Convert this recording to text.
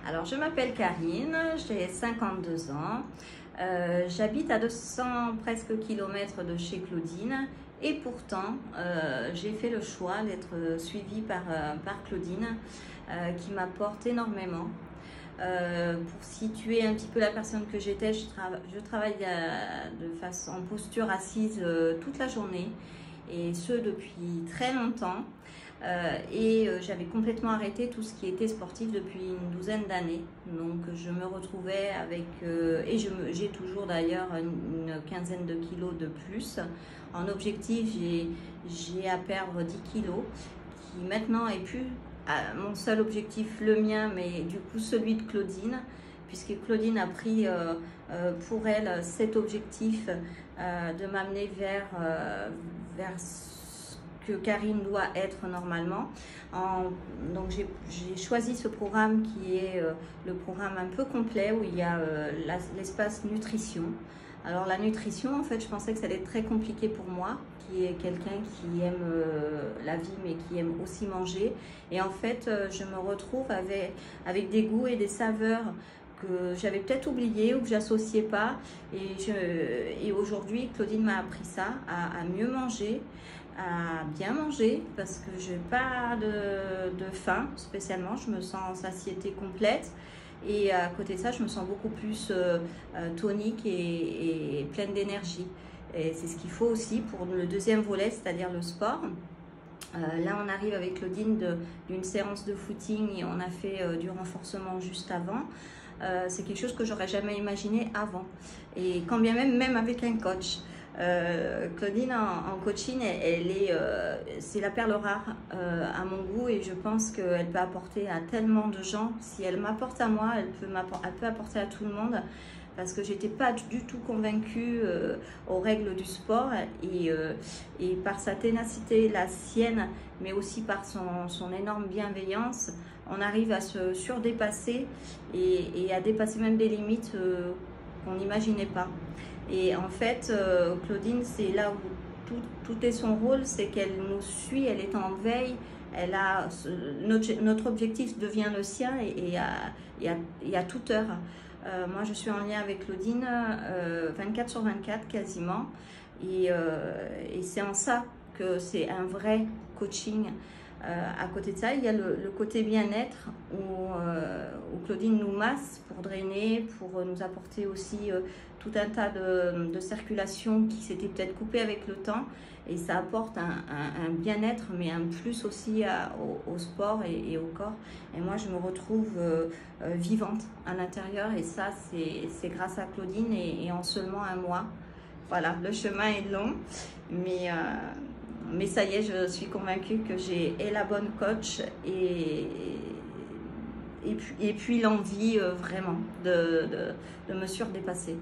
Alors, je m'appelle Karine, j'ai 52 ans. J'habite à 200 presque kilomètres de chez Claudine et pourtant, j'ai fait le choix d'être suivie par Claudine qui m'apporte énormément. Pour situer un petit peu la personne que j'étais, je travaille en posture assise toute la journée et ce depuis très longtemps. J'avais complètement arrêté tout ce qui était sportif depuis une douzaine d'années. Donc je me retrouvais avec, j'ai toujours d'ailleurs une quinzaine de kilos de plus. En objectif, j'ai à perdre 10 kilos, qui maintenant est plus mon seul objectif, le mien, mais du coup celui de Claudine, puisque Claudine a pris pour elle cet objectif de m'amener vers ce que Karine doit être normalement. Donc j'ai choisi ce programme qui est le programme un peu complet où il y a l'espace nutrition. Alors la nutrition, en fait, je pensais que ça allait être très compliqué pour moi, qui est quelqu'un qui aime la vie mais qui aime aussi manger. Et en fait, je me retrouve avec des goûts et des saveurs que j'avais peut-être oublié ou que j'associais pas. Et aujourd'hui, Claudine m'a appris ça, à mieux manger, à bien manger, parce que je n'ai pas de faim spécialement, je me sens en satiété complète. Et à côté de ça, je me sens beaucoup plus tonique et pleine d'énergie. Et c'est ce qu'il faut aussi pour le deuxième volet, c'est-à-dire le sport. Là, on arrive avec Claudine d'une séance de footing et on a fait du renforcement juste avant. C'est quelque chose que j'aurais jamais imaginé avant. Et quand bien même avec un coach. Claudine en coaching, c'est la perle rare à mon goût et je pense qu'elle peut apporter à tellement de gens. Si elle m'apporte à moi, elle peut apporter à tout le monde, parce que j'étais pas du tout convaincue aux règles du sport et par sa ténacité, la sienne, mais aussi par son énorme bienveillance, on arrive à se surdépasser et à dépasser même des limites qu'on n'imaginait pas. Et en fait, Claudine, c'est là où tout est son rôle, c'est qu'elle nous suit, elle est en veille, notre objectif devient le sien et à toute heure. Moi, je suis en lien avec Claudine 24/24 quasiment, et c'est en ça que c'est un vrai coaching. À côté de ça, il y a le côté bien-être où Claudine nous masse pour drainer, pour nous apporter aussi tout un tas de circulation qui s'était peut-être coupée avec le temps. Et ça apporte un bien-être, mais un plus aussi au sport et au corps. Et moi, je me retrouve vivante à l'intérieur. Et ça, c'est grâce à Claudine et en seulement un mois. Voilà, le chemin est long, mais ça y est, je suis convaincue que j'ai la bonne coach et puis l'envie vraiment de me surdépasser.